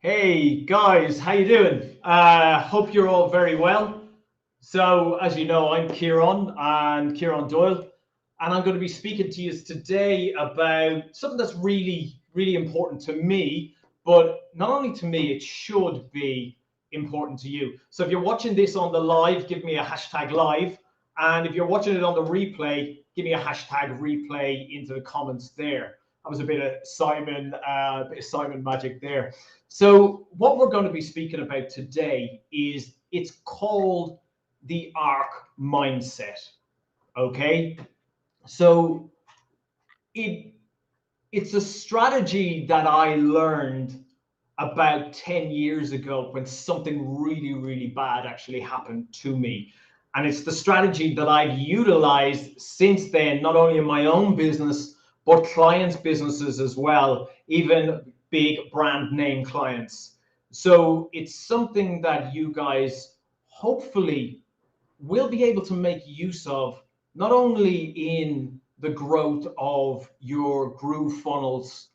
Hey guys, how you doing? Hope you're all very well. So as you know, I'm Ciaran Doyle, and I'm going to be speaking to you today about something that's really important to me, but not only to me, it should be important to you. So if you're watching this on the live, give me a hashtag live, and if you're watching it on the replay, give me a hashtag replay into the comments there. That was a bit of Simon magic there. So what we're going to be speaking about today is it's called the Ark Mindset. Okay, so it's a strategy that I learned about 10 years ago when something really bad actually happened to me. And it's the strategy that I've utilized since then, not only in my own business, but clients' businesses as well, even big brand name clients. So it's something that you guys hopefully will be able to make use of, not only in the growth of your GrooveFunnels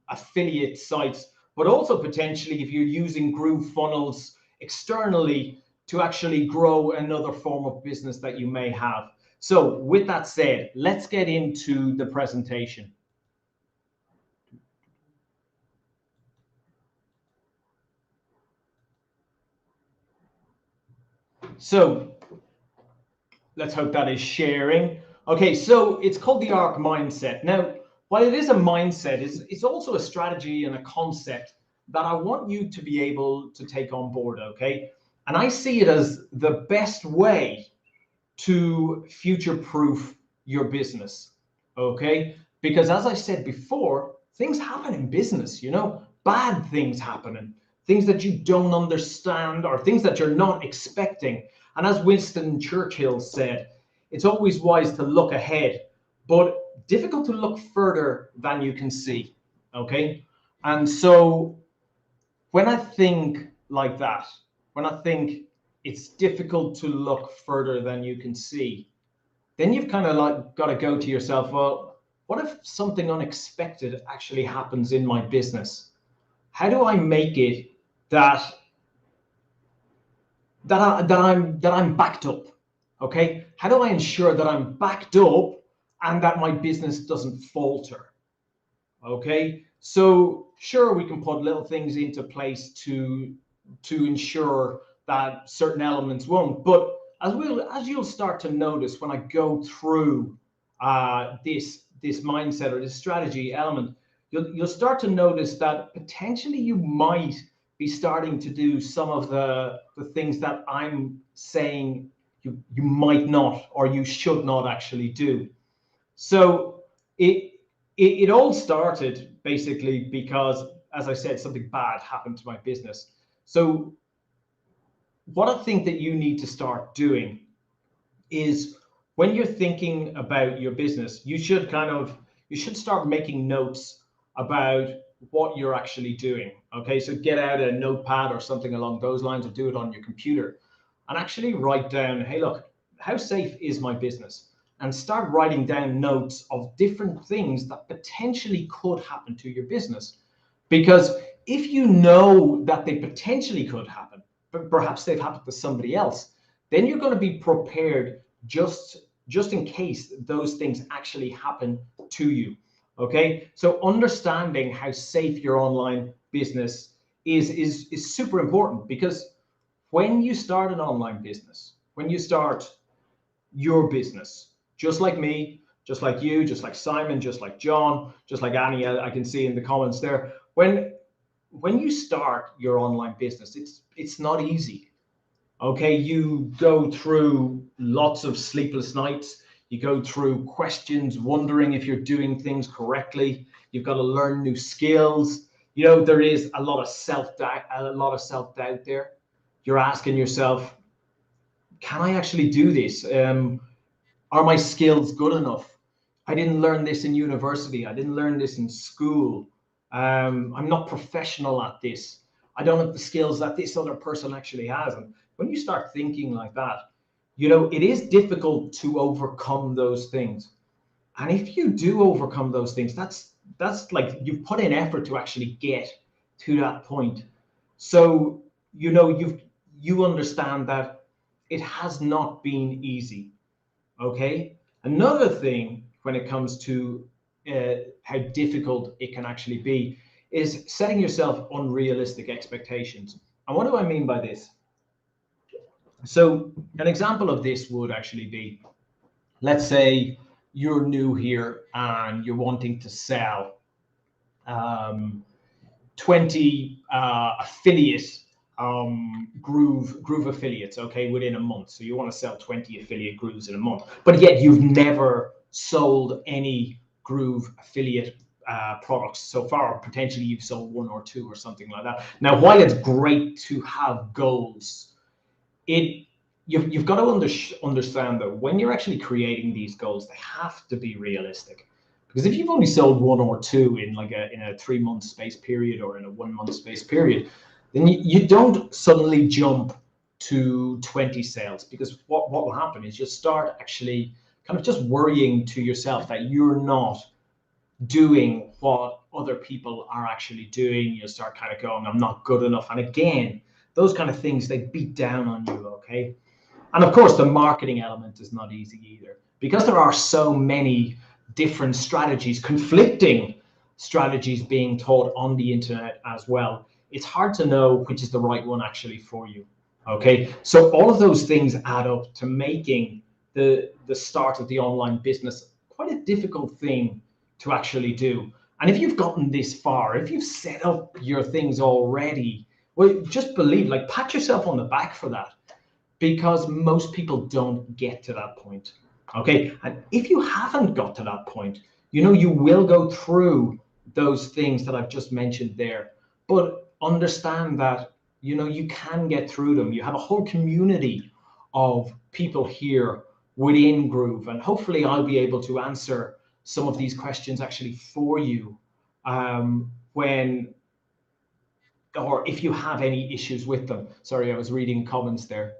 affiliate sites, but also potentially if you're using GrooveFunnels externally to actually grow another form of business that you may have. So with that said, let's get into the presentation. So let's hope that is sharing. Okay, so it's called the Ark Mindset. Now, while it is a mindset, it's also a strategy and a concept that I want you to be able to take on board, okay? And I see it as the best way to future-proof your business, okay? Because as I said before, things happen in business, you know, bad things happening, things that you don't understand or things that you're not expecting. And as Winston Churchill said, it's always wise to look ahead, but difficult to look further than you can see, okay? And so when I think like that, when I think it's difficult to look further than you can see, then you've kind of like got to go to yourself, well, what if something unexpected actually happens in my business? How do I make it that I'm backed up? Okay, how do I ensure that I'm backed up and that my business doesn't falter? Okay, so sure, we can put little things into place to ensure that certain elements won't, but as you'll start to notice when I go through this mindset or this strategy element, you'll start to notice that potentially you might be starting to do some of the things that I'm saying you might not or you should not actually do. So it all started basically because, as I said, something bad happened to my business. So what I think that you need to start doing is when you're thinking about your business, you should start making notes about what you're actually doing. Okay, so get out a notepad or something along those lines, or do it on your computer and actually write down, hey, look, how safe is my business? And start writing down notes of different things that potentially could happen to your business. Because if you know that they potentially could happen, but perhaps they've happened to somebody else, then you're going to be prepared just in case those things actually happen to you. Okay, so understanding how safe your online business is super important, because when you start an online business, when you start your business, just like me, just like you, just like Simon, just like John, just like Annie, I can see in the comments there, when you start your online business, it's not easy. Okay, you go through lots of sleepless nights. You go through questions, wondering if you're doing things correctly. You've got to learn new skills. You know, there is a lot of self-doubt there. You're asking yourself, can I actually do this? Are my skills good enough? I didn't learn this in university. I didn't learn this in school. I'm not professional at this. I don't have the skills that this other person actually has. And when you start thinking like that, you know, it is difficult to overcome those things. And if you do overcome those things, that's like you've put in effort to actually get to that point. So, you know, you understand that it has not been easy. Okay. Another thing when it comes to how difficult it can actually be is setting yourself unrealistic expectations. And what do I mean by this? So an example of this would actually be, let's say you're new here and you're wanting to sell 20 affiliate Groove affiliates, okay, within a month. So you want to sell 20 affiliate Grooves in a month, but yet you've never sold any Groove affiliate products so far, or potentially you've sold one or two or something like that. Now, while it's great to have goals, you've got to understand that when you're actually creating these goals, they have to be realistic. Because if you've only sold one or two in like in a 3-month space period or in a 1-month space period, then you don't suddenly jump to 20 sales, because what will happen is you'll start actually kind of just worrying to yourself that you're not doing what other people are actually doing. You'll start kind of going, I'm not good enough. And again, those kind of things, they beat down on you, okay? And of course, the marketing element is not easy either, because there are so many different strategies, conflicting strategies being taught on the internet as well. It's hard to know which is the right one actually for you. Okay, so all of those things add up to making the start of the online business quite a difficult thing to actually do. And if you've gotten this far, if you've set up your things already, well, just believe, like, pat yourself on the back for that, because most people don't get to that point. Okay, and if you haven't got to that point, you know, you will go through those things that I've just mentioned there, but understand that, you know, you can get through them. You have a whole community of people here within Groove, and hopefully I'll be able to answer some of these questions actually for you when, or if you have any issues with them. Sorry, I was reading comments there.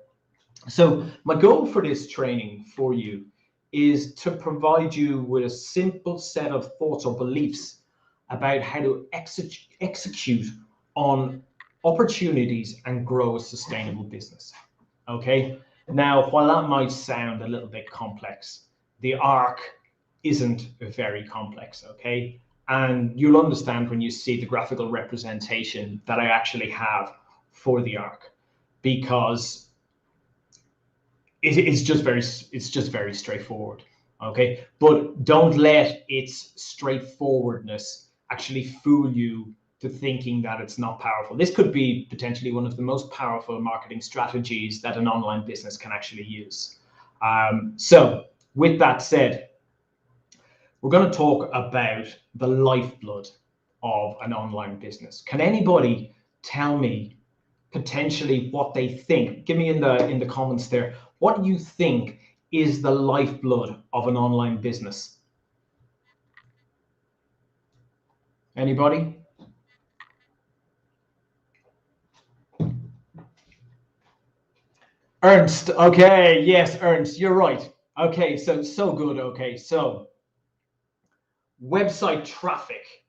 So my goal for this training for you is to provide you with a simple set of thoughts or beliefs about how to execute on opportunities and grow a sustainable business. Okay. Now, while that might sound a little bit complex, the Ark isn't very complex. Okay. And you'll understand when you see the graphical representation that I actually have for the Ark, because it's just very straightforward. Okay, but don't let its straightforwardness actually fool you to thinking that it's not powerful. This could be potentially one of the most powerful marketing strategies that an online business can actually use. So with that said, we're going to talk about the lifeblood of an online business. Can anybody tell me potentially what they think? Give me in the comments there what you think is the lifeblood of an online business. Anybody? Ernst. Okay, yes, Ernst, you're right. Okay, so good. Okay, so website traffic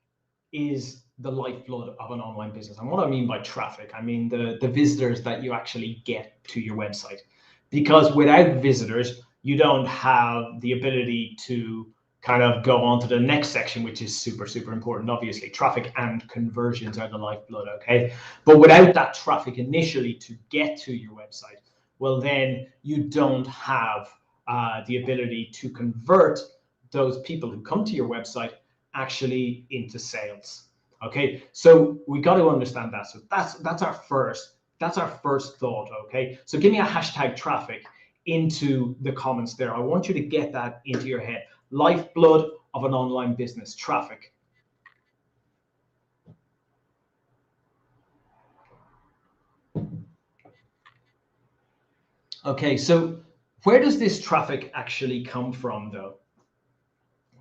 is the lifeblood of an online business. And what I mean by traffic, I mean the visitors that you actually get to your website. Because without visitors, you don't have the ability to kind of go on to the next section, which is super, super important. Obviously, traffic and conversions are the lifeblood, okay? But without that traffic initially to get to your website, well, then you don't have the ability to convert those people who come to your website actually into sales. Okay, so we got to understand that. So that's our first thought. Okay, so give me a hashtag traffic into the comments there. I want you to get that into your head. Lifeblood of an online business, traffic. Okay, so where does this traffic actually come from though?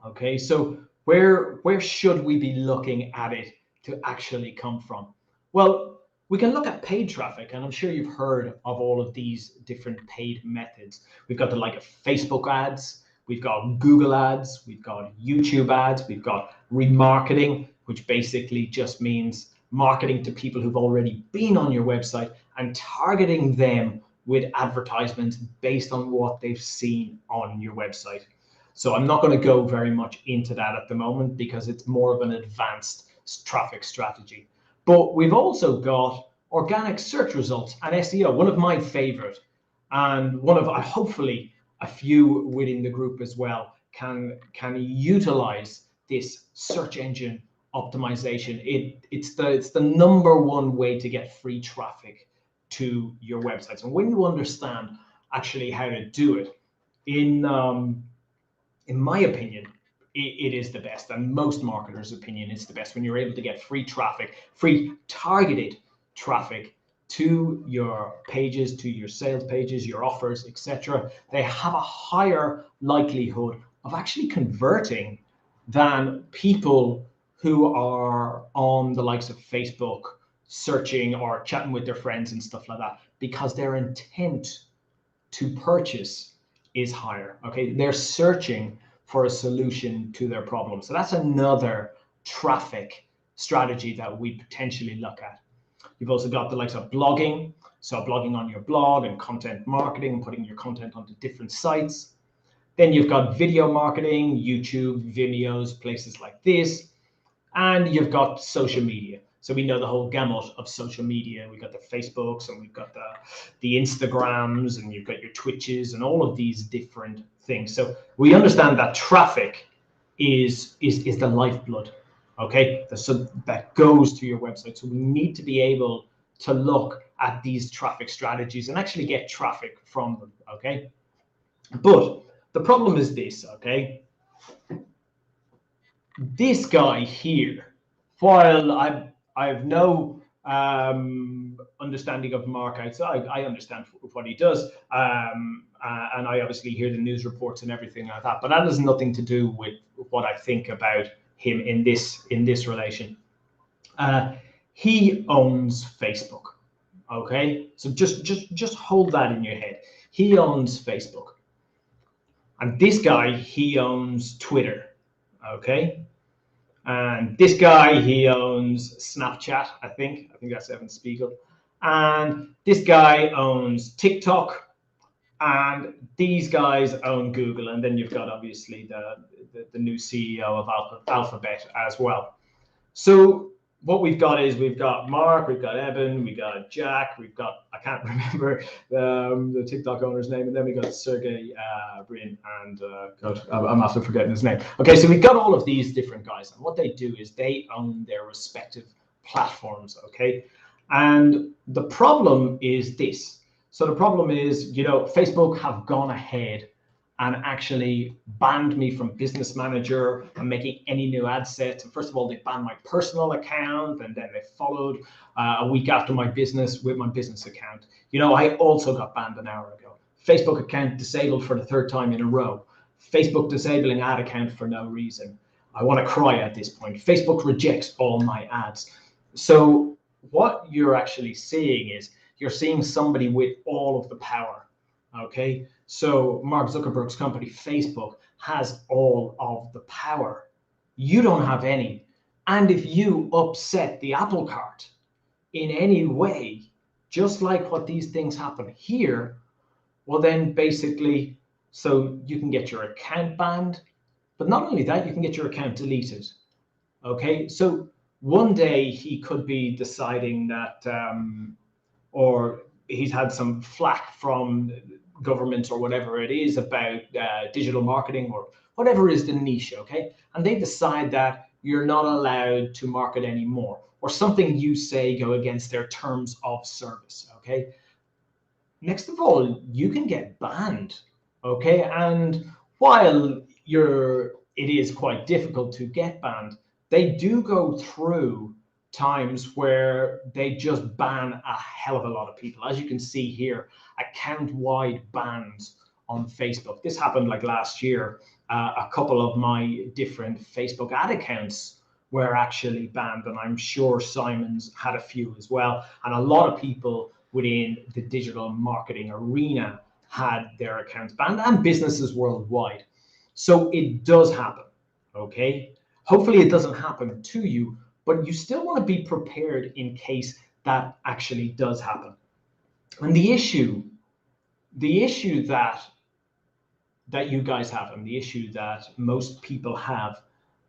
Okay, so where should we be looking at it to actually come from? Well, we can look at paid traffic, and I'm sure you've heard of all of these different paid methods. We've got the like of Facebook ads, we've got Google ads, we've got YouTube ads, we've got remarketing, which basically just means marketing to people who've already been on your website and targeting them with advertisements based on what they've seen on your website. So I'm not going to go very much into that at the moment because it's more of an advanced traffic strategy. But we've also got organic search results and SEO, one of my favorite, and one of hopefully a few within the group as well can utilize this search engine optimization. It's the number one way to get free traffic to your websites. And when you understand actually how to do it, in my opinion, it is the best, and most marketers' opinion, it's the best when you're able to get free traffic, free targeted traffic to your pages, to your sales pages, your offers, etc. They have a higher likelihood of actually converting than people who are on the likes of Facebook searching or chatting with their friends and stuff like that, because their intent to purchase is higher. Okay, they're searching for a solution to their problem. So that's another traffic strategy that we potentially look at. You've also got the likes of blogging, so blogging on your blog and content marketing, putting your content onto different sites. Then you've got video marketing, YouTube, Vimeos, places like this. And you've got social media. So we know the whole gamut of social media. We've got the Facebooks and we've got the Instagrams and you've got your Twitches and all of these different things. So we understand that traffic is the lifeblood, okay? So that goes to your website. So we need to be able to look at these traffic strategies and actually get traffic from them, okay? But the problem is this, okay? This guy here, while I have no understanding of Mark outside, I understand what he does, and I obviously hear the news reports and everything like that. But that has nothing to do with what I think about him in this relation. He owns Facebook. Okay, so just hold that in your head. He owns Facebook, and this guy, he owns Twitter. Okay. And this guy, he owns Snapchat, I think that's Evan Spiegel. And this guy owns TikTok, and these guys own Google. And then you've got obviously the new CEO of Alphabet as well. So what we've got is we've got Mark, we've got Evan, we've got Jack, we've got, I can't remember the TikTok owner's name, and then we got Sergey Brin, and God, I'm after forgetting his name. Okay, so we've got all of these different guys, and what they do is they own their respective platforms, okay? And the problem is this. So the problem is, you know, Facebook have gone ahead and actually banned me from Business Manager and making any new ad sets. And first of all, they banned my personal account, and then they followed a week after my business with my business account. You know, I also got banned an hour ago. Facebook account disabled for the third time in a row. Facebook disabling ad account for no reason. I want to cry at this point. Facebook rejects all my ads. So what you're actually seeing is you're seeing somebody with all of the power, okay? So Mark Zuckerberg's company, Facebook, has all of the power. You don't have any. And if you upset the apple cart in any way, just like what these things happen here, well then basically, so you can get your account banned, but not only that, you can get your account deleted. Okay, so one day he could be deciding that, or he's had some flack from government or whatever it is about digital marketing or whatever is the niche, okay? And they decide that you're not allowed to market anymore, or something you say go against their terms of service, okay? Next of all, you can get banned, okay? And while it is quite difficult to get banned, they do go through times where they just ban a hell of a lot of people. As you can see here, account-wide bans on Facebook. This happened like last year. A couple of my different Facebook ad accounts were actually banned, and I'm sure Simon's had a few as well. And a lot of people within the digital marketing arena had their accounts banned, and businesses worldwide. So it does happen, okay? Hopefully it doesn't happen to you, but you still want to be prepared in case that actually does happen. And the issue that you guys have, and the issue that most people have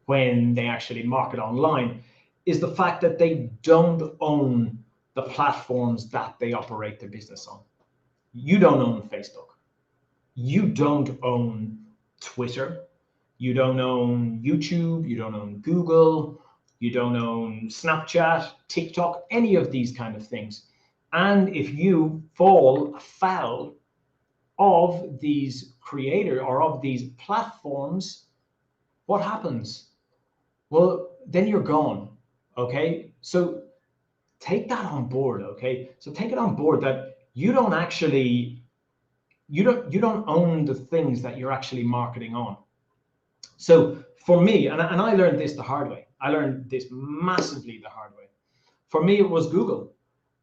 when they actually market online, is the fact that they don't own the platforms that they operate their business on. You don't own Facebook. You don't own Twitter. You don't own YouTube. You don't own Google. You don't own Snapchat, TikTok, any of these kind of things. And if you fall foul of these creators or of these platforms, what happens? Well, then you're gone. Okay, so take that on board. Okay, so take it on board that you don't actually, you don't own the things that you're actually marketing on. So for me, and I learned this the hard way. I learned this massively the hard way. For me, it was Google.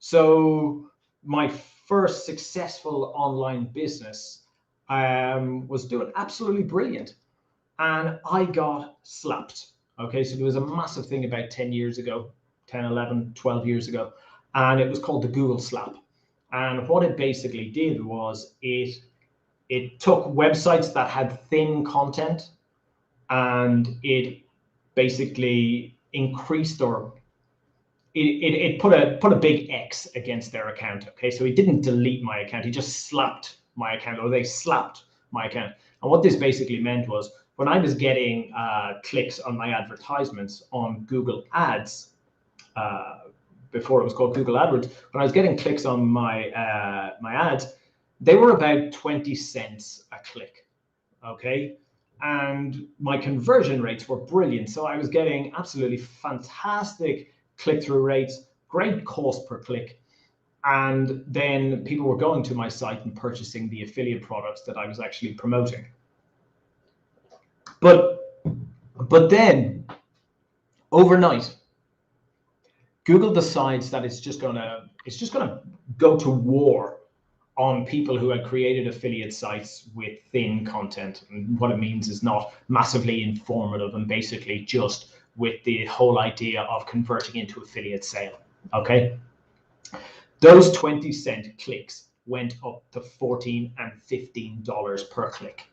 So my first successful online business was doing absolutely brilliant, and I got slapped. Okay, so there was a massive thing about 10 years ago, 10, 11, 12 years ago, and it was called the Google slap. And what it basically did was it took websites that had thin content, and it basically increased, or it put a big X against their account. Okay, so he didn't delete my account, he just slapped my account, or they slapped my account. And what this basically meant was, when I was getting clicks on my advertisements on Google Ads, before it was called Google AdWords, when I was getting clicks on my my ads, they were about 20 cents a click. Okay, and my conversion rates were brilliant. So I was getting absolutely fantastic click-through rates, great cost per click. And then people were going to my site and purchasing the affiliate products that I was actually promoting. But then overnight, Google decides that it's just gonna go to war on people who had created affiliate sites with thin content. And what it means is not massively informative, and basically just with the whole idea of converting into affiliate sale. Okay, those 20-cent clicks went up to $14 and $15 per click.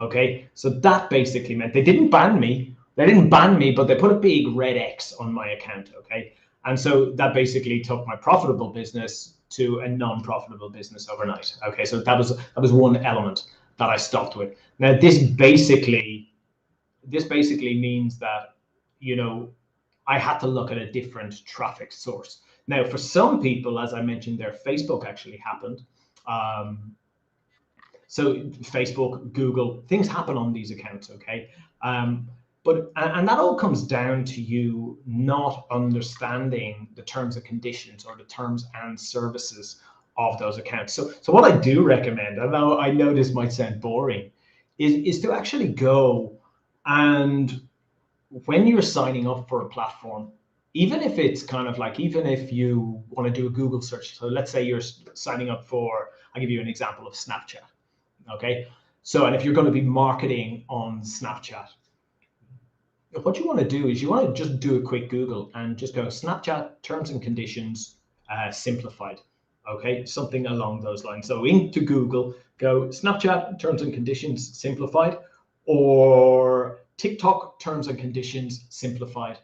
Okay, so that basically meant they didn't ban me. They didn't ban me, but they put a big red X on my account. Okay, and so that basically took my profitable business to a non-profitable business overnight. Okay, so that was one element that I stopped with. Now this basically means that, you know, I had to look at a different traffic source. Now for some people, as I mentioned there, Facebook actually happened. So Facebook, Google, things happen on these accounts, okay? And that all comes down to you not understanding the terms and conditions, or the terms and services of those accounts. So what I do recommend, although I know this might sound boring, is to actually go, and when you're signing up for a platform, even if it's kind of like, even if you want to do a Google search, so let's say you're signing up for, I'll give you an example of Snapchat. Okay, so, and if you're going to be marketing on Snapchat, what you want to do is you want to just do a quick Google and just go Snapchat terms and conditions simplified. Okay, something along those lines. So into Google, go Snapchat terms and conditions simplified, or TikTok terms and conditions simplified.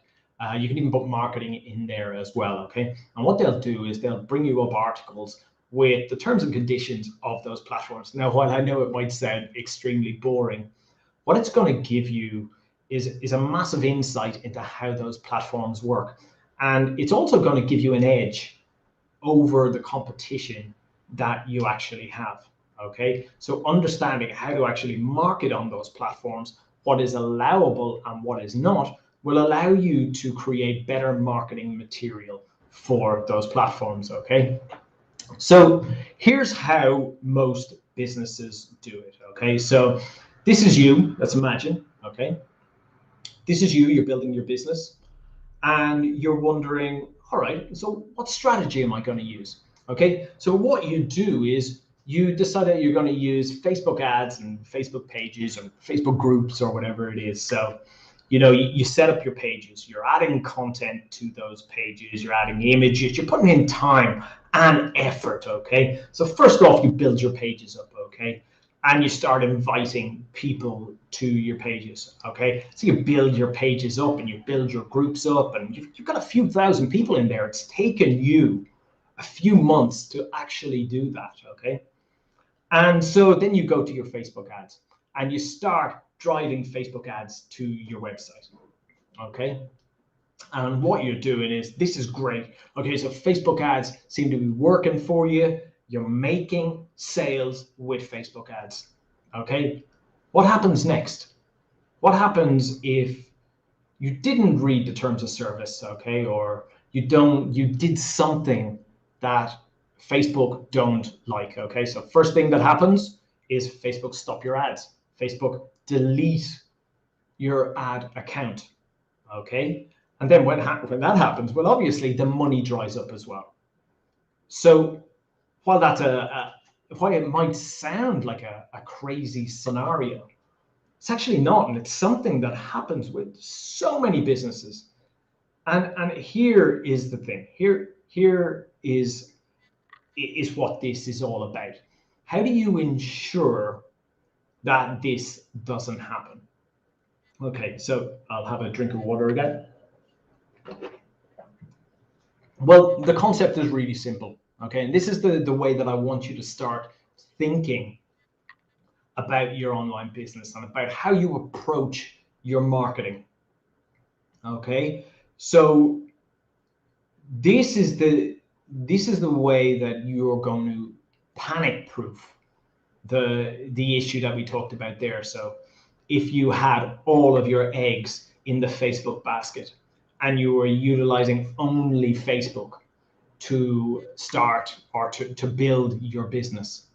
You can even put marketing in there as well. Okay, and what they'll do is they'll bring you up articles with the terms and conditions of those platforms. Now, while I know it might sound extremely boring, what it's going to give you is a massive insight into how those platforms work. And it's also going to give you an edge over the competition that you actually have. Okay, so understanding how to actually market on those platforms, what is allowable and what is not, will allow you to create better marketing material for those platforms. Okay, so here's how most businesses do it. Okay, so this is you, let's imagine. Okay, this is you, you're building your business, and you're wondering, all right, so what strategy am I going to use? Okay, so what you do is you decide that you're going to use Facebook ads and Facebook pages and Facebook groups or whatever it is. So you know, you set up your pages, you're adding content to those pages, you're adding images, you're putting in time and effort, okay? So first off, you build your pages up, okay? And you start inviting people to your pages, okay? So you build your pages up and you build your groups up, and you've got a few thousand people in there. It's taken you a few months to actually do that, okay? And so then you go to your Facebook ads and you start driving Facebook ads to your website, okay? And what you're doing is, this is great. Okay, so Facebook ads seem to be working for you. You're making sales with Facebook ads, okay? What happens next? What happens if you didn't read the terms of service, okay? Or you did something that Facebook don't like, okay? So first thing that happens is Facebook stop your ads. Facebook delete your ad account, okay? And then when that happens, well, obviously the money dries up as well. So while that's while it might sound like a crazy scenario, it's actually not, and it's something that happens with so many businesses. And here is the thing. Here is what this is all about. How do you ensure that this doesn't happen? Okay, so I'll have a drink of water again. Well, the concept is really simple, okay? And this is the way that I want you to start thinking about your online business and about how you approach your marketing, okay? So this is the way that you're going to panic proof the issue that we talked about there. So if you had all of your eggs in the Facebook basket and you were utilizing only Facebook to start or to build your business,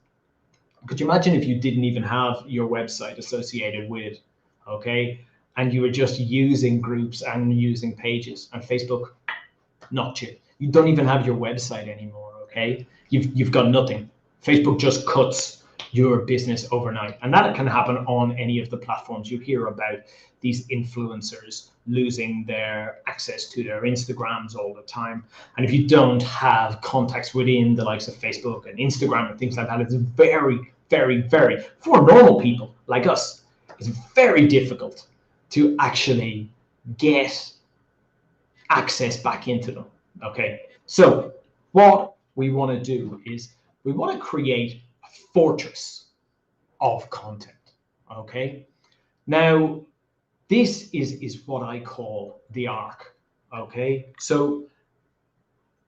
could you imagine if you didn't even have your website associated with, okay, and you were just using groups and using pages, and Facebook knocked you? You don't even have your website anymore, okay? You've got nothing. Facebook just cuts your business overnight, and that can happen on any of the platforms. You hear about these influencers losing their access to their Instagrams all the time, and if you don't have contacts within the likes of Facebook and Instagram and things like that, it's very, very, very, for normal people like us, it's very difficult to actually get access back into them, okay? So what we want to do is we want to create a fortress of content, okay? Now, this is what I call the Ark, okay? So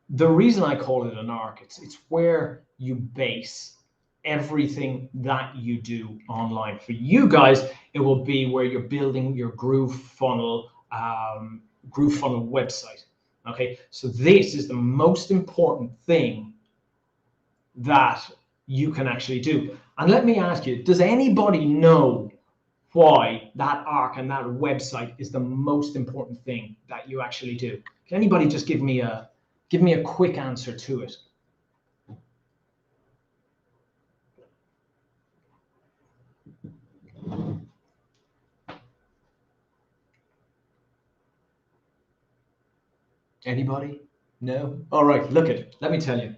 the reason I call it an Ark, it's where you base everything that you do online. For you guys, it will be where you're building your GrooveFunnel website, okay? So this is the most important thing that you can actually do. And let me ask you, does anybody know why that Ark and that website is the most important thing that you actually do? Can anybody just give me a quick answer to it? Anybody? No? All right, look at it. Let me tell you.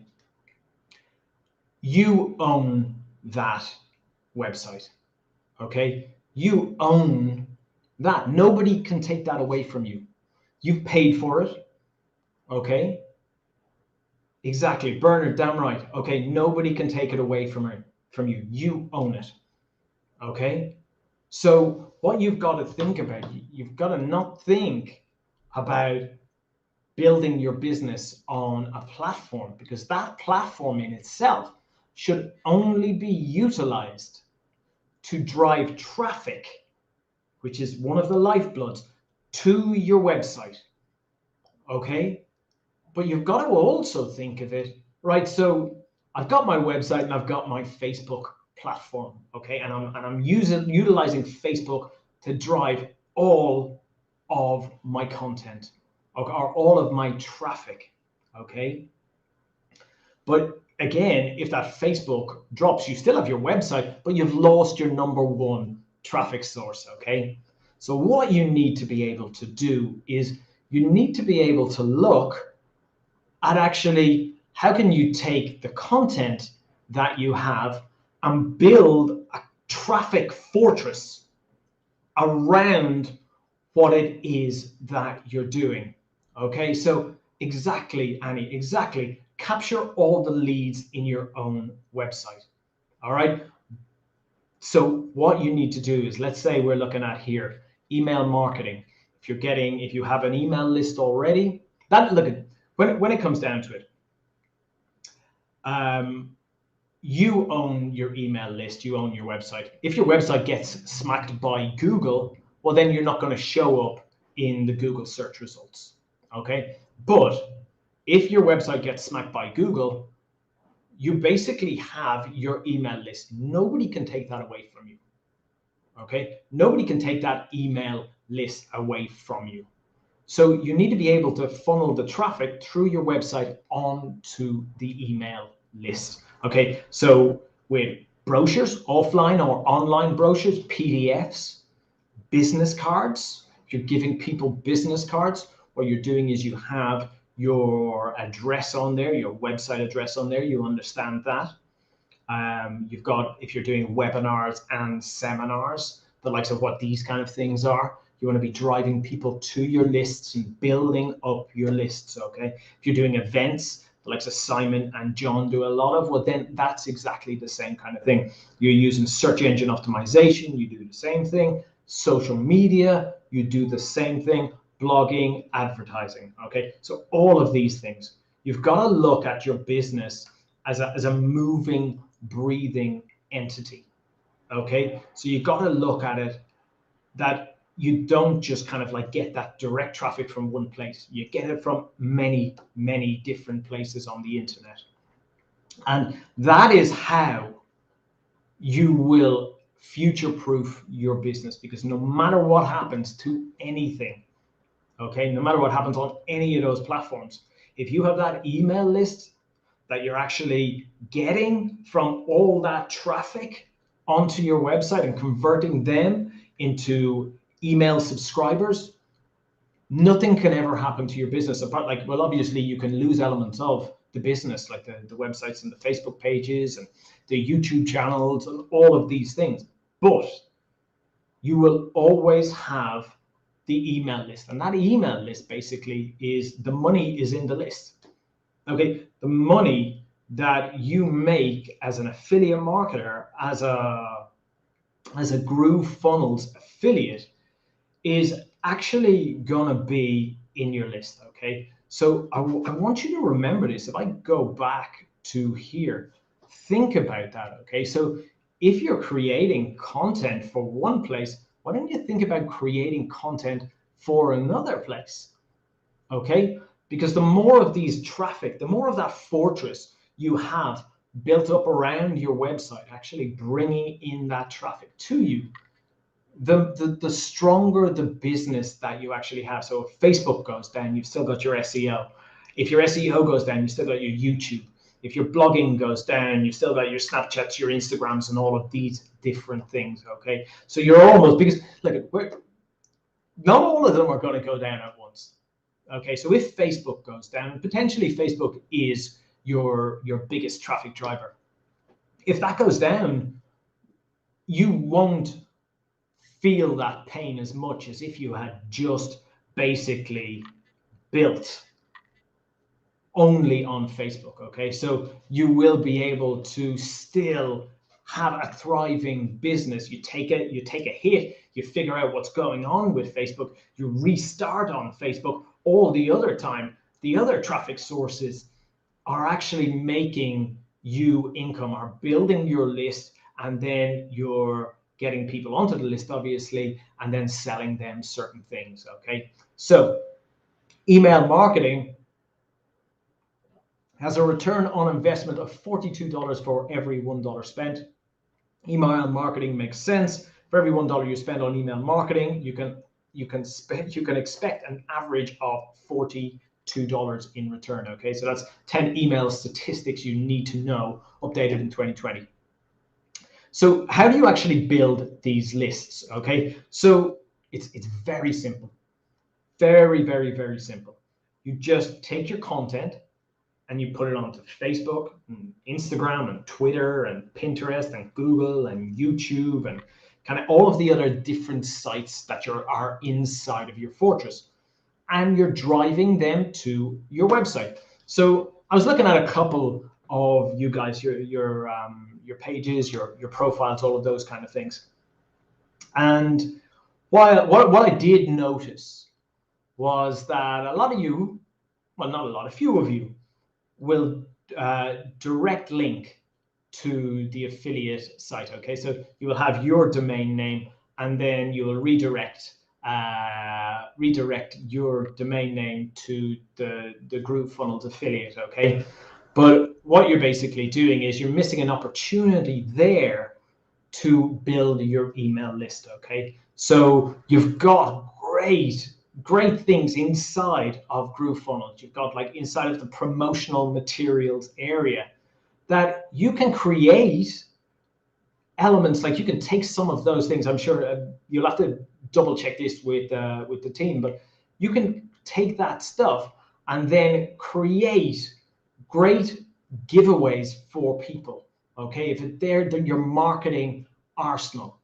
You own that website, okay? You own that. Nobody can take that away from you. You've paid for it, okay? Exactly, Bernard, damn right. Okay, nobody can take it away from you. You own it, okay? So what you've got to think about, you've got to not think about building your business on a platform, because that platform in itself should only be utilized to drive traffic, which is one of the lifebloods, to your website, okay? But you've got to also think of it, right? So I've got my website and I've got my Facebook platform, okay? And I'm utilizing Facebook to drive all of my content, or all of my traffic, okay? But again, if that Facebook drops, you still have your website, but you've lost your number one traffic source, okay? So what you need to be able to do is you need to be able to look at actually how can you take the content that you have and build a traffic fortress around what it is that you're doing. Okay, so exactly, Annie, exactly. Capture all the leads in your own website. All right. So what you need to do is, let's say we're looking at here, email marketing. If you have an email list already, look at when it comes down to it, you own your email list, you own your website. If your website gets smacked by Google, well, then you're not going to show up in the Google search results. Okay. But if your website gets smacked by Google, you basically have your email list. Nobody can take that away from you. Okay. Nobody can take that email list away from you. So you need to be able to funnel the traffic through your website onto the email list. Okay, so with brochures, offline or online brochures, PDFs, business cards, if you're giving people business cards, what you're doing is you have your address on there, your website address on there, you understand that. You've got, if you're doing webinars and seminars, the likes of what these kind of things are, you want to be driving people to your lists and building up your lists, okay? If you're doing events, the likes of Simon and John do a lot of, well, then that's exactly the same kind of thing. You're using search engine optimization, you do the same thing. Social media, you do the same thing. Blogging, advertising, okay? So all of these things, you've got to look at your business as a moving, breathing entity, okay? So you've got to look at it that you don't just kind of like get that direct traffic from one place. You get it from many, many different places on the internet. And that is how you will future-proof your business, because no matter what happens to anything, okay, no matter what happens on any of those platforms, if you have that email list that you're actually getting from all that traffic onto your website and converting them into email subscribers, nothing can ever happen to your business apart, like, well, obviously you can lose elements of the business, like the websites and the Facebook pages and the YouTube channels and all of these things, but you will always have the email list, and that email list basically is the money is in the list. Okay, the money that you make as an affiliate marketer, as a GrooveFunnels affiliate, is actually gonna be in your list. Okay, so I want you to remember this. If I go back to here, think about that. Okay, so if you're creating content for one place, why don't you think about creating content for another place? Okay, because the more of these traffic, the more of that fortress you have built up around your website, actually bringing in that traffic to you, the stronger the business that you actually have. So if Facebook goes down, you've still got your SEO. If your SEO goes down, you've still got your YouTube. If your blogging goes down, you've still got your Snapchats, your Instagrams, and all of these different things. Okay, so you're almost, because look, not all of them are going to go down at once. Okay, so if Facebook goes down, potentially Facebook is your biggest traffic driver. If that goes down, you won't feel that pain as much as if you had just basically built only on Facebook. Okay, so you will be able to still have a thriving business. You take a hit, you figure out what's going on with Facebook, you restart on Facebook. All the other time, the other traffic sources are actually making you income, are building your list, and then you're getting people onto the list, obviously, and then selling them certain things. Okay, so email marketing has a return on investment of $42 for every $1 spent. Email marketing makes sense. For every $1 you spend on email marketing, you can expect an average of $42 in return. Okay, so that's 10 email statistics you need to know, updated in 2020. So how do you actually build these lists? Okay, so It's very simple. Very, very, very simple. You just take your content and you put it onto Facebook and Instagram and Twitter and Pinterest and Google and YouTube and kind of all of the other different sites that are inside of your fortress. And you're driving them to your website. So I was looking at a couple of you guys, your pages, your profiles, all of those kind of things. And what I did notice was that a lot of you, well, not a lot, a few of you will direct link to the affiliate site. Okay, so you will have your domain name, and then you will redirect your domain name to the GrooveFunnels affiliate. Okay, but what you're basically doing is you're missing an opportunity there to build your email list. Okay, so you've got great things inside of GrooveFunnels. You've got like inside of the promotional materials area that you can create elements. Like you can take some of those things. I'm sure you'll have to double check this with the team, but you can take that stuff and then create great giveaways for people. Okay, if they're your marketing arsenal.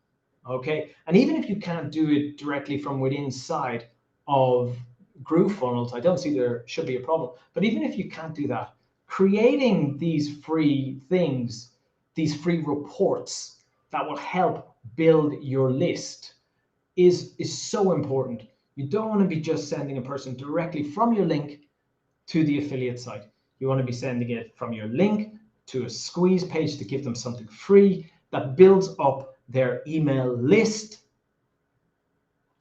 Okay, and even if you can't do it directly from within inside of GrooveFunnels, I don't see there should be a problem. But even if you can't do that, creating these free things, these free reports that will help build your list is so important. You don't want to be just sending a person directly from your link to the affiliate site. You want to be sending it from your link to a squeeze page to give them something free that builds up their email list.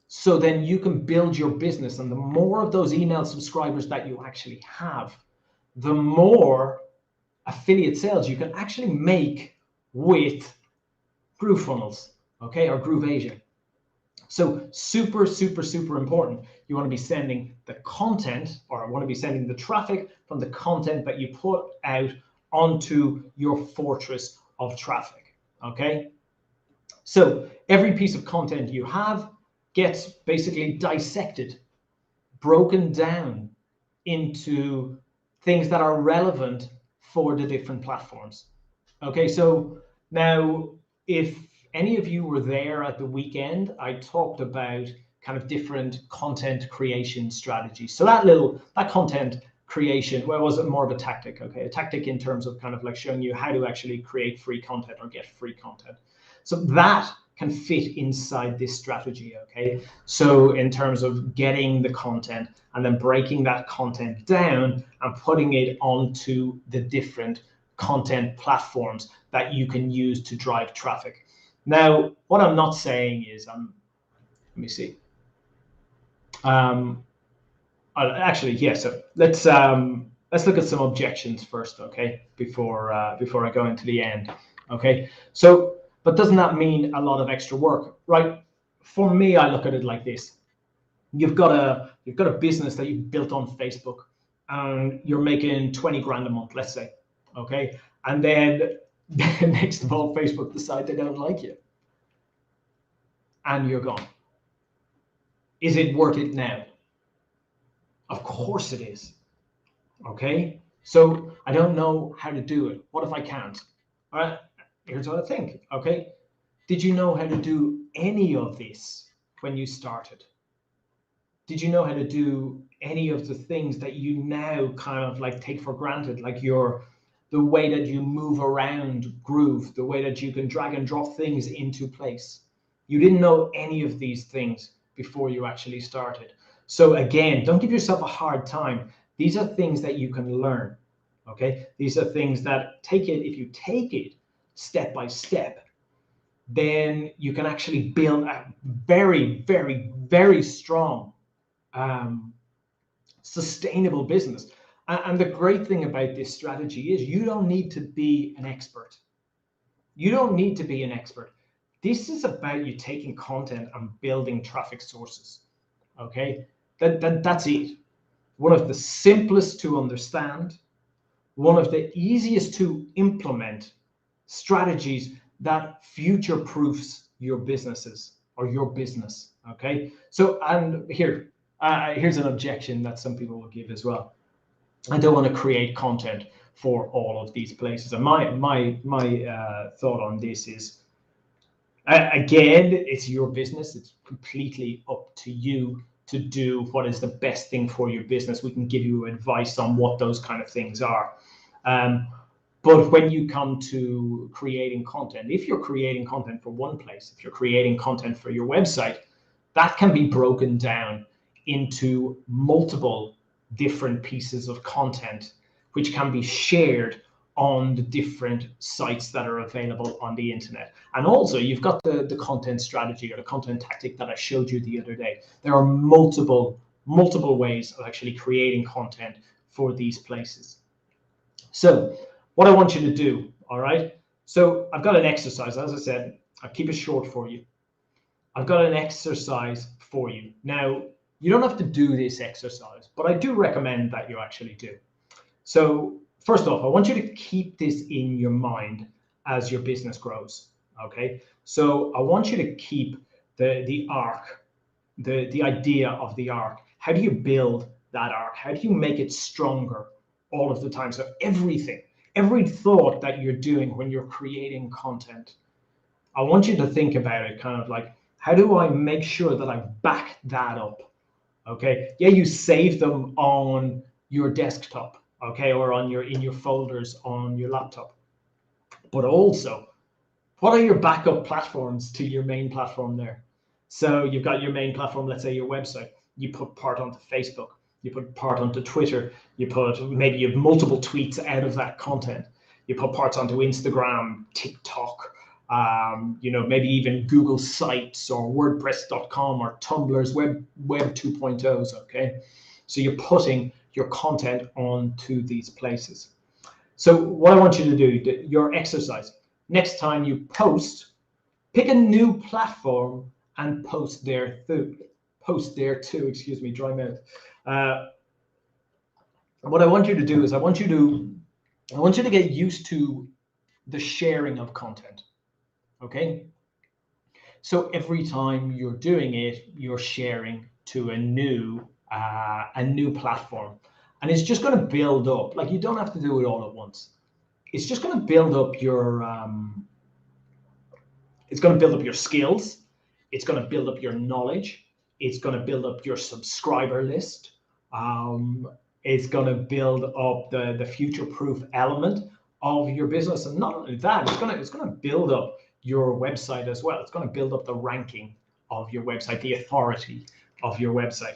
So then you can build your business, and the more of those email subscribers that you actually have, the more affiliate sales you can actually make with GrooveFunnels, okay, or GrooveAsia. So super, super, super important. You want to be sending the content, or want to be sending the traffic from the content that you put out onto your fortress of traffic, okay? So every piece of content you have gets basically dissected, broken down into things that are relevant for the different platforms. Okay, so now if any of you were there at the weekend, I talked about kind of different content creation strategies. So that content creation, well, was more of a tactic, okay? A tactic in terms of kind of like showing you how to actually create free content or get free content. So that can fit inside this strategy, okay? So in terms of getting the content and then breaking that content down and putting it onto the different content platforms that you can use to drive traffic. Now, what I'm not saying is, let me see. Actually, yeah. So let's look at some objections first, okay? Before I go into the end, okay? So, but doesn't that mean a lot of extra work, right? For me, I look at it like this: you've got a business that you've built on Facebook, and you're making 20 grand a month, let's say, okay? And then next of all, Facebook decide they don't like you, and you're gone. Is it worth it now? Of course it is. Okay, so I don't know how to do it. What if I can't? All right, here's what I think. Okay, did you know how to do any of this when you started? Did you know how to do any of the things that you now kind of like take for granted, like the way that you move around Groove, the way that you can drag and drop things into place? You didn't know any of these things before you actually started. So again, don't give yourself a hard time. These are things that you can learn, okay? These are things that if you take it step by step, then you can actually build a very, very, very strong, sustainable business. And the great thing about this strategy is you don't need to be an expert. You don't need to be an expert. This is about you taking content and building traffic sources, okay? That's it. One of the simplest to understand, one of the easiest to implement strategies that future-proofs your businesses or your business, Okay, so and here's an objection that some people will give as well. I don't want to create content for all of these places. And my thought on this is, again, it's your business. It's completely up to you to do what is the best thing for your business. We can give you advice on what those kind of things are. But when you come to creating content, if you're creating content for one place, if you're creating content for your website, that can be broken down into multiple different pieces of content, which can be shared on the different sites that are available on the internet. And also you've got the content strategy or the content tactic that I showed you the other day. There are multiple ways of actually creating content for these places. So what I want you to do, all right? So I've got an exercise, as I said, I'll keep it short for you. I've got an exercise for you. Now, you don't have to do this exercise, but I do recommend that you actually do. So first off, I want you to keep this in your mind as your business grows, okay? So I want you to keep the arc, the idea of the arc. How do you build that arc? How do you make it stronger all of the time? So every thought that you're doing when you're creating content, I want you to think about it kind of like, how do I make sure that I back that up? Okay, yeah, you save them on your desktop, okay, or on in your folders on your laptop. But also, what are your backup platforms to your main platform there? So you've got your main platform, let's say your website. You put part onto Facebook, you put part onto Twitter, maybe you have multiple tweets out of that content. You put parts onto Instagram, TikTok, maybe even Google Sites or WordPress.com or Tumblr's Web 2.0s, okay? So you're putting your content onto these places. So what I want you to do, your exercise, next time you post, pick a new platform and post there too, excuse me, dry mouth. What I want you to do is I want you to get used to the sharing of content. Okay, so every time you're doing it, you're sharing to a new platform, and it's just going to build up. Like, you don't have to do it all at once. It's just going to build up your it's going to build up your skills. It's going to build up your knowledge. It's going to build up your subscriber list. It's going to build up the future-proof element of your business, and not only that, it's going to build up your website as well. It's going to build up the ranking of your website, the authority of your website.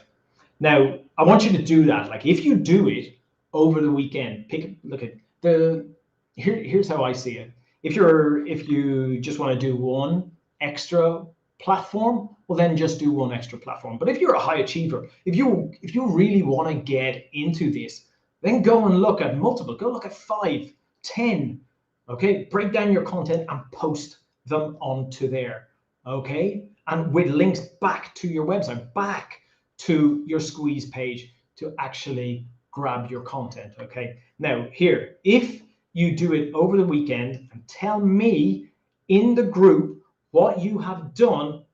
Now, I want you to do that. Like, if you do it over the weekend, here's how I see it. If you just want to do one extra platform, well, then just do one extra platform. But if you're a high achiever, if you really want to get into this, then go and look at multiple. Go look at 5, 10. Okay, break down your content and post them onto there. Okay, and with links back to your website, back to your squeeze page to actually grab your content. Okay, now here, if you do it over the weekend and tell me in the group what you have done,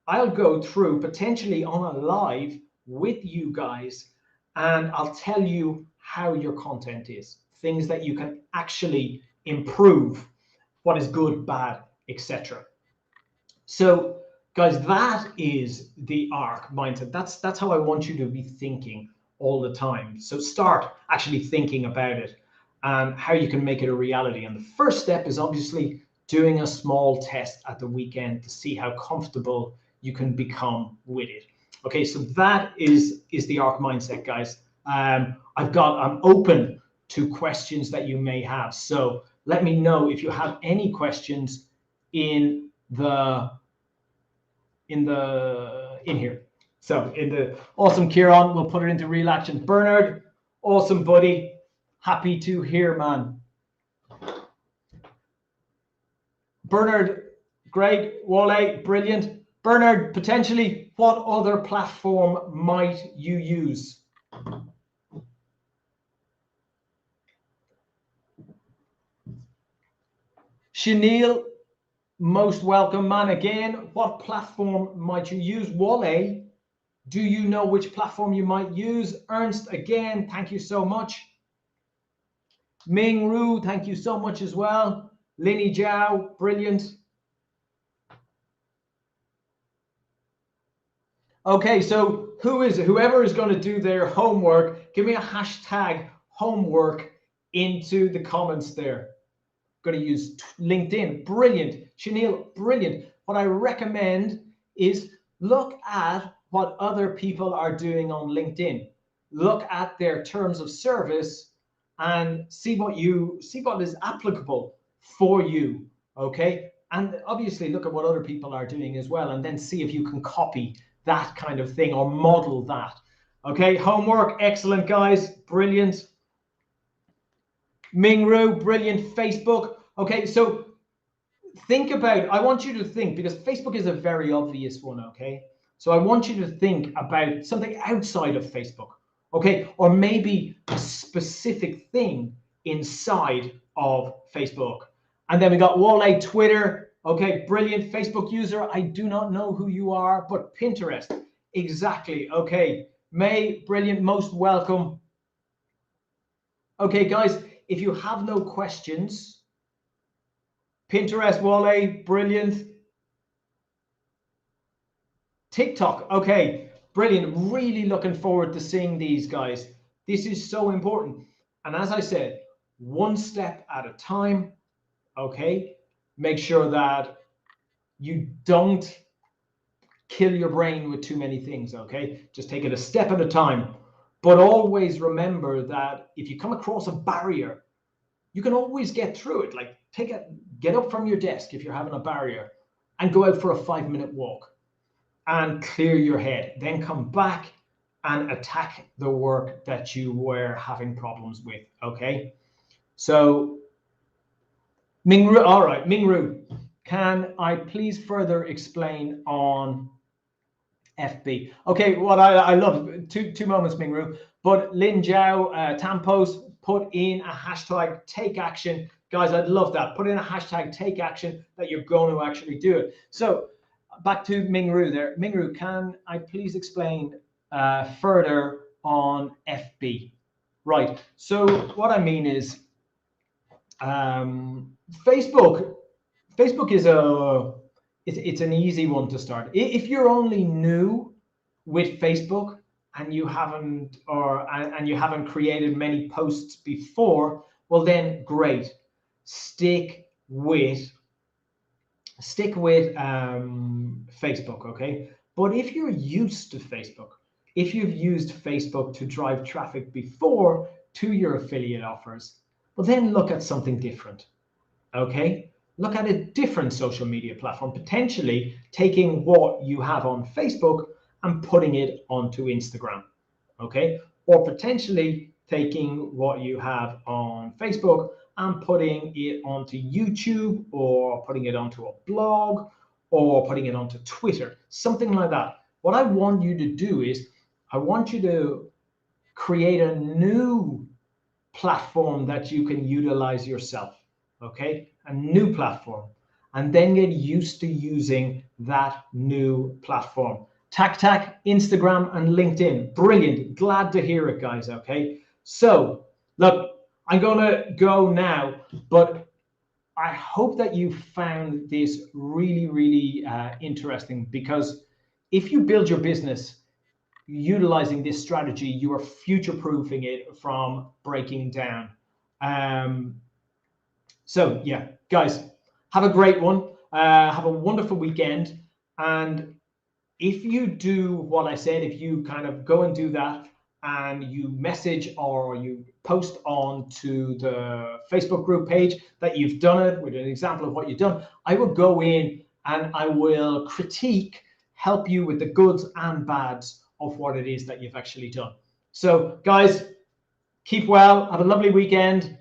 I'll go through potentially on a live with you guys, and I'll tell you how your content is, things that you can actually improve, what is good, bad, etc. So guys, that is the Ark mindset. That's how I want you to be thinking all the time. So start actually thinking about it and how you can make it a reality. And the first step is obviously doing a small test at the weekend to see how comfortable you can become with it. Okay, so that is the Ark mindset, guys. I'm open to questions that you may have. So let me know if you have any questions in here. So awesome, Ciaran, we'll put it into real action. Bernard, awesome, buddy. Happy to hear, man. Bernard, great. Wale, brilliant. Bernard, potentially, what other platform might you use? Chenille, most welcome, man. Again, what platform might you use? Wale, do you know which platform you might use? Ernst, again, thank you so much. Ming Ru, thank you so much as well. Linny Zhao, brilliant. Okay, so who is it? Whoever is going to do their homework, give me a hashtag homework into the comments there. Going to use LinkedIn, brilliant. Chanel, brilliant. What I recommend is look at what other people are doing on LinkedIn. Look at their terms of service and see what is applicable for you. Okay, and obviously look at what other people are doing as well, and then see if you can copy that kind of thing or model that. Okay, homework, excellent, guys, brilliant. Mingru, brilliant. Facebook. Okay, so think about, I want you to think, because Facebook is a very obvious one, okay? So I want you to think about something outside of Facebook, okay? Or maybe a specific thing inside of Facebook. And then we got Wale, Twitter. Okay, brilliant. Facebook user, I do not know who you are, but Pinterest, exactly. Okay, May, brilliant, most welcome. Okay, guys, if you have no questions, Pinterest, Wale, brilliant. TikTok, okay, brilliant. Really looking forward to seeing these guys. This is so important. And as I said, one step at a time, okay? Make sure that you don't kill your brain with too many things, okay? Just take it a step at a time. But always remember that if you come across a barrier, you can always get through it. Like get up from your desk if you're having a barrier and go out for a 5-minute walk and clear your head. Then come back and attack the work that you were having problems with, okay? So Mingru, all right, Mingru, can I please further explain on FB? Okay, what I love, two moments, Mingru, but Lin Zhao, Tampos, put in a hashtag take action. Guys, I'd love that. Put in a hashtag take action that you're going to actually do it. So back to Mingru there. Mingru, can I please explain further on FB? Right, so what I mean is Facebook is it's an easy one to start. If you're only new with Facebook and you haven't created many posts before, well then great. Stick with Facebook, okay? But if you're used to Facebook, if you've used Facebook to drive traffic before to your affiliate offers, well then look at something different, okay? Look at a different social media platform, potentially taking what you have on Facebook and putting it onto Instagram, okay? Or potentially taking what you have on Facebook and putting it onto YouTube, or putting it onto a blog, or putting it onto Twitter, something like that. What I want you to do is, I want you to create a new platform that you can utilize yourself, okay? A new platform, and then get used to using that new platform. TacTac, Instagram, and LinkedIn. Brilliant. Glad to hear it, guys, okay? So, look, I'm going to go now, but I hope that you found this really, really interesting, because if you build your business utilizing this strategy, you are future-proofing it from breaking down. So yeah, guys, have a great one. Have a wonderful weekend. And if you do what I said, if you kind of go and do that, and you message or you post on to the Facebook group page that you've done it with an example of what you've done, I will go in and I will help you with the goods and bads of what it is that you've actually done. So guys, keep well, have a lovely weekend,